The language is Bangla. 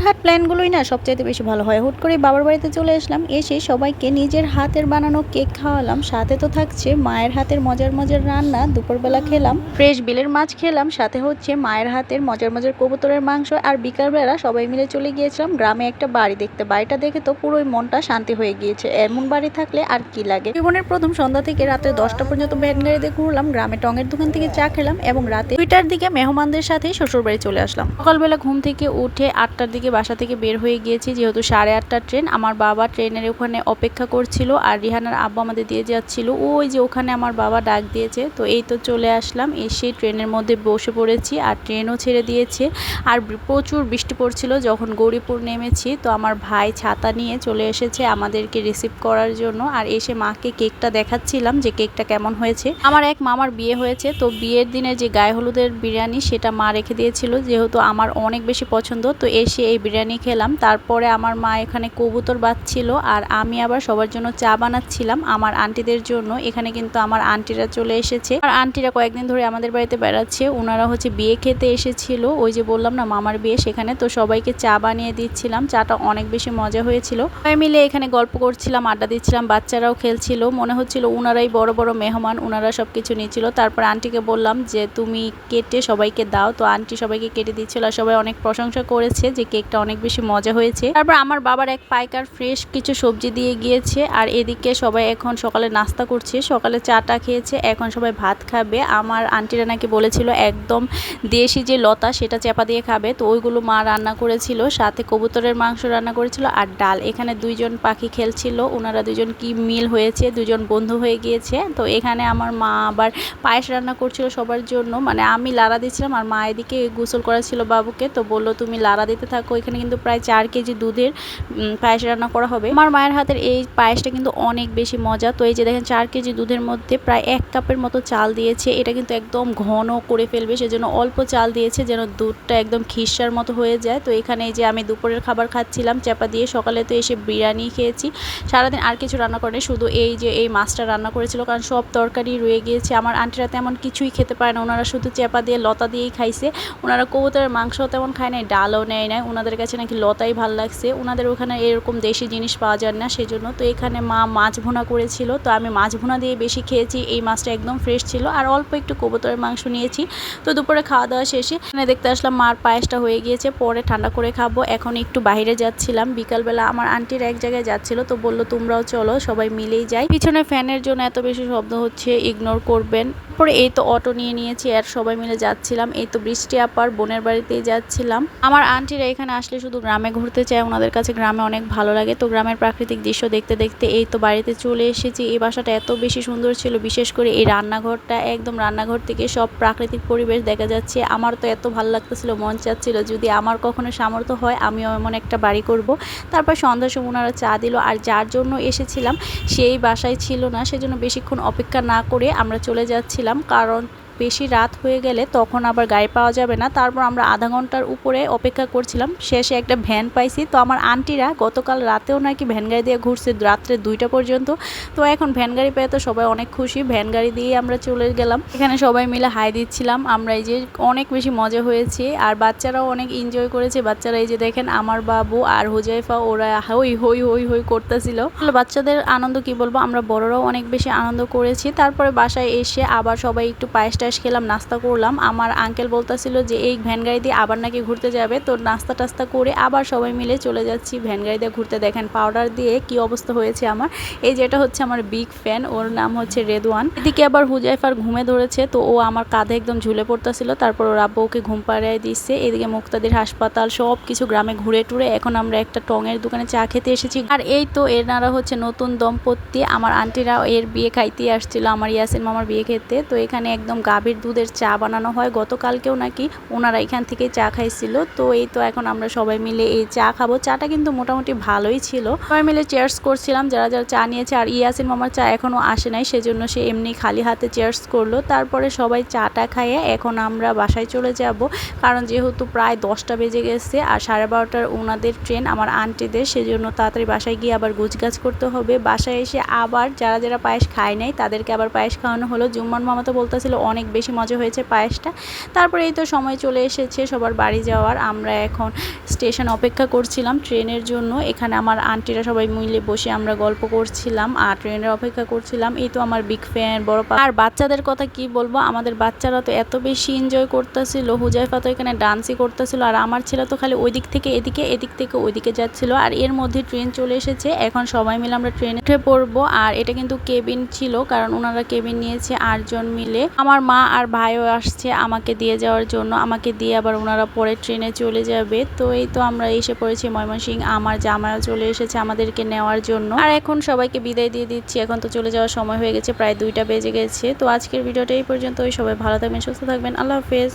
হুটহাট প্ল্যানগুলোই না সবচাইতে বেশি ভালো হয়। হুট করে বাবার বাড়িতে চলে আসলাম, এসে সবাইকে নিজের হাতের বানানো কেক খাওয়ালাম, সাথে তো থাকছে মায়ের হাতের মজার মজার রান্না। দুপুরবেলা খেলাম ফ্রেশ বিলের মাছ খেলাম, সাথে হচ্ছে মায়ের হাতের মজার মজার কবুতরের মাংস। আর বিকালবেলা সবাই মিলে চলে গিয়েছিলাম গ্রামে একটা বাড়ি দেখতে। বাড়িটা দেখে তো পুরোই মনটা শান্তি হয়ে গিয়েছে। এমন বাড়ি থাকলে আর কি লাগে। জীবনের প্রথম সন্ধ্যা থেকে রাত্রে 10টা পর্যন্ত ভ্যান গাড়িতে ঘুরলাম, গ্রামে টঙের দোকান থেকে চা খেলাম এবং রাতে 2টার দিকে মেহমানদের সাথে শ্বশুর বাড়ি চলে আসলাম। সকালবেলা ঘুম থেকে উঠে 8টার দিকে বাসা থেকে বের হয়ে গিয়েছি, যেহেতু 8:30টার ট্রেন। আমার বাবা ট্রেনের ওখানে অপেক্ষা করছিল আর রিহানার আব্বু আমাদের দিয়ে যাচ্ছিল। ওই যে ওখানে আমার বাবা ডাক দিয়েছে, তো এই তো চলে আসলাম। এসে ট্রেনের মধ্যে বসে পড়েছি আর ট্রেনও ছেড়ে দিয়েছে। আর প্রচুর বৃষ্টি পড়ছিল যখন গৌরীপুর নেমেছি। তো আমার ভাই ছাতা নিয়ে চলে এসেছে আমাদেরকে রিসিভ করার জন্য। আর এসে মাকে কেকটা দেখাচ্ছিলাম যে কেকটা কেমন হয়েছে। আমার এক মামার বিয়ে হয়েছে, তো বিয়ের দিনে যে গায়ে হলুদের বিরিয়ানি সেটা মা রেখে দিয়েছিল, যেহেতু আমার অনেক বেশি পছন্দ। তো এসে এই বিরিয়ানি খেলাম। তারপরে আমার মা এখানে কবুতর বাঁধছিল আর আমি আবার সবার জন্য চা বানাচ্ছিলাম আমার আন্টিদের জন্য। এখানে কিন্তু আমার আন্টিরা চলে এসেছে। আর আন্টিরা কয়েকদিন ধরে আমাদের বাড়িতে বেড়াচ্ছে। ওনারা হচ্ছে বিয়ে খেতে এসেছিল, ওই যে বললাম না মামার বিয়ে, সেখানে। তো সবাইকে চা বানিয়ে দিচ্ছিলাম, চাটা অনেক বেশি মজা হয়েছিল। সবাই মিলে এখানে গল্প করছিলাম, আড্ডা দিচ্ছিলাম, বাচ্চারাও খেলছিল। মনে হচ্ছিল ওনারাই বড় বড় মেহমান, ওনারা সবকিছু নিচ্ছিল। তারপর আন্টিকে বললাম যে তুমি কেটে সবাইকে দাও, তো আন্টি সবাইকে কেটে দিচ্ছিল আর সবাই অনেক প্রশংসা করেছে যে কেকটা অনেক বেশি মজা হয়েছে। তারপর আমার বাবার এক পাইকার ফ্রেশ কিছু সবজি দিয়ে গিয়েছে। আর এদিকে সবাই এখন সকালে নাস্তা করছে, সকালে চাটা খেয়েছে, এখন সবাই ভাত খাবে। আমার আন্টিরা নাকি বলেছিল একদম দেশি যে লতা সেটা চেপা দিয়ে খাবে, তো ওইগুলো মা রান্না করেছিল, সাথে কবুতরের মাংস রান্না করেছিল আর ডাল। এখানে দুইজন পাখি খেলছিল, ওনারা দুজন কি মিল হয়েছে, দুজন বন্ধু হয়ে গিয়েছে। তো এখানে আমার মা আবার পায়েস রান্না করছিল সবার জন্য, মানে আমি লাড়া দিচ্ছিলাম আর মা এদিকে গোসল করা ছিল বাবুকে। তো বললো তুমি লাড়া দিতে থাকো। এখানে কিন্তু প্রায় 4 কেজি দুধের পায়েস রান্না করা হবে। আমার মায়ের হাতের এই পায়েসটা কিন্তু অনেক বেশি মজা। তো এই যে দেখেন 4 কেজি দুধের মধ্যে প্রায় 1 কাপের মতো চাল দিয়েছে। এটা কিন্তু একদম ঘন করে ফেলবে, সেজন্য অল্প চাল দিয়েছে যেন দুধটা একদম খিসার মতো হয়ে যায়। তো এখানে এই যে আমি দুপুরের খাবার খাচ্ছিলাম চাপা দিয়ে। সকালে তো এসে বিরিয়ানি খেয়েছি, সারাদিন আর কিছু রান্না করেনি, শুধু এই যে এই মাছটা রান্না করেছিল, কারণ সব তরকারি রয়ে গিয়েছে। আমার আন্টিরা তেমন কিছুই খেতে পারে না, ওনারা শুধু চেপা দিয়ে লতা দিয়েই খাইছে। ওনারা কবুতরের মাংসও তেমন খায় নাই, ডালও নেয় নাই, ওনাদের কাছে নাকি লতাই ভাল লাগছে। ওনাদের ওখানে এরকম দেশি জিনিস পাওয়া যায় না, সেজন্য। তো এখানে মা মাছ ভুনা করেছিল, তো আমি মাছ ভুনা দিয়ে বেশি খেয়েছি। এই মাছটা একদম ফ্রেশ ছিল আর অল্প একটু কবুতরের মাংস নিয়েছি। তো দুপুরে খাওয়া দাওয়া শেষে এখানে দেখতে আসলাম মার পায়েসটা হয়ে গিয়েছে, পরে ঠান্ডা করে খাবো। এখন একটু বাইরে যাচ্ছিলাম, বিকালবেলা আমার আন্টির এক জায়গায় যাচ্ছিল, তো বললো তোমরাও চলো সবাই মিলেই যাই। পিছনে ফ্যানের জন্য এত বেশি শব্দ হচ্ছে, ইগনোর করবেন। পরে এই তো অটো নিয়ে নিয়েছি আর সবাই মিলে যাচ্ছিলাম। এই তো বৃষ্টি আপার বোনের বাড়িতেই যাচ্ছিলাম। আমার আন্টিরা এখানে আসলে শুধু গ্রামে ঘুরতে চায়, ওনাদের কাছে গ্রামে অনেক ভালো লাগে। তো গ্রামের প্রাকৃতিক দৃশ্য দেখতে দেখতে এই তো বাড়িতে চলে এসেছি। এই বাসাটা এত বেশি সুন্দর ছিল, বিশেষ করে এই রান্নাঘরটা, একদম রান্নাঘর থেকে সব প্রাকৃতিক পরিবেশ দেখা যাচ্ছে। আমার তো এত ভালো লাগতেছিল, মন চাচ্ছিল যদি আমার কখনো সামর্থ্য হয় আমিও এমন একটা বাড়ি করব। তারপর সন্ধ্যার সময় ওনারা চা দিল, আর যার জন্য এসেছিলাম সেই বাসায় ছিল না, সেজন্য বেশিক্ষণ অপেক্ষা না করে আমরা চলে যাচ্ছিলাম, কারণ বেশি রাত হয়ে গেলে তখন আবার গাড়ি পাওয়া যাবে না। তারপর আমরা আধা ঘন্টার উপরে অপেক্ষা করছিলাম, শেষে একটা ভ্যান পাইছি। তো আমার আন্টিরা গতকাল রাতেও নাকি ভ্যান গাড়ি দিয়ে ঘুরছে রাত্রে 2টা পর্যন্ত। তো এখন ভ্যান গাড়ি পেয়ে তো সবাই অনেক খুশি, ভ্যান গাড়ি দিয়ে আমরা চলে গেলাম। এখানে সবাই মিলে হাই দিচ্ছিলাম আমরা, এই যে অনেক বেশি মজা হয়েছে আর বাচ্চারাও অনেক এনজয় করেছে। বাচ্চারা এই যে দেখেন আমার বাবু আর হুজাইফা, ওরা হই হই হই হই করতেছিল। বাচ্চাদের আনন্দ কি বলবো, আমরা বড়রাও অনেক বেশি আনন্দ করেছি। তারপরে বাসায় এসে আবার সবাই একটু পায়েস খেলাম, নাস্তা করলাম। আমার আঙ্কেল বলতেছিল যে এই ভ্যান গাড়ি দিয়ে আবার নাকি ঘুরতে যাবে, তো নাস্তা টাস্তা করে আবার সবাই মিলে চলে যাচ্ছি ভ্যান গাড়ি দিয়ে ঘুরতে। দেখেন পাউডার দিয়ে কি অবস্থা হয়েছে আমার। এই যেটা হচ্ছে আমার বিগ ফ্যান, ওর নাম হচ্ছে রেদওয়ান। এদিকে আবার হুজাইফার ঘুমে ধরেছে, তো ও আমার কাঁধে একদম ঝুলে পড়তেছিল। তারপর ওর আব্বু ওকে ঘুম পাড়িয়ে দিচ্ছে। এদিকে মুক্তাদির হাসপাতাল সব কিছু গ্রামে ঘুরে টুরে এখন আমরা একটা টঙের দোকানে চা খেতে এসেছি। আর এই তো এনারা হচ্ছে নতুন দম্পতি, আমার আন্টিরা এর বিয়ে খাইতে আসছিল, আমার ইয়াসিন মামার বিয়ে খেতে। তো এখানে একদম গাভীর দুধের চা বানানো হয়, গতকালকেও নাকি ওনারা এখান থেকে চা খাইছিল। তো এই তো এখন আমরা সবাই মিলে এই চা খাবো। চাটা কিন্তু মোটামুটি ভালোই ছিল, সবাই মিলে চেয়ার্স করছিলাম যারা যারা চা নিয়েছে। আর ইয়াসিন মামার চা এখনো আসে নাই, সেজন্য সে এমনি খালি হাতে চেয়ার্স করলো। তারপরে সবাই চাটা খাইয়ে এখন আমরা বাসায় চলে যাব, কারণ যেহেতু প্রায় 10টা বেজে গেছে আর 12:30টার ওনাদের ট্রেন আমার আন্টিদের, সেজন্য তাড়াতাড়ি বাসায় গিয়ে আবার গুছগাছ করতে হবে। বাসায় এসে আবার যারা যারা পায়েস খায় নাই তাদেরকে আবার পায়েস খাওয়ানো হলো। জুম্মান মামা তো বলতেছিল অনেক অনেক বেশি মজা হয়েছে পায়েসটা। তারপরে এই তো সময় চলে এসেছে সবার বাড়ি যাওয়ার। আমরা এখন স্টেশন অপেক্ষা করছিলাম ট্রেনের জন্য। এখানে আমার আন্টিরা সবাই মিলে বসে আমরা গল্প করছিলাম আর ট্রেনের অপেক্ষা করছিলাম। এই তো আমার বিগ ফ্যান বড় আর বাচ্চাদের কথা কি বলবো, আমাদের বাচ্চারা তো এত বেশি এনজয় করতেছিল। হুজাইফা তো এখানে ডান্সই করতেছিল আর আমার ছেলে তো খালি ওই দিক থেকে এদিকে, এদিক থেকে ওইদিকে যাচ্ছিল। আর এর মধ্যে ট্রেন চলে এসেছে। এখন সবাই মিলে আমরা ট্রেনে উঠে পড়বো। আর এটা কিন্তু কেবিন ছিল, কারণ ওনারা কেবিন নিয়েছে 8 জন মিলে। আমার মা আর ভাইও আসছে আমাকে দিয়ে যাওয়ার জন্য। আমাকে দিয়ে আবার ওনারা পরে ট্রেনে চলে যাবে। তো এই তো আমরা এসে পড়েছি ময়মনসিংহ। আমার জামাইও চলে এসেছে আমাদেরকে নেওয়ার জন্য। আর এখন সবাইকে বিদায় দিয়ে দিচ্ছি। এখন তো চলে যাওয়ার সময় হয়ে গেছে, প্রায় 2টা বেজে গেছে। তো আজকের ভিডিওটা এই পর্যন্ত। সবাই ভালো থাকবেন, সুস্থ থাকবেন। আল্লাহ হাফেজ।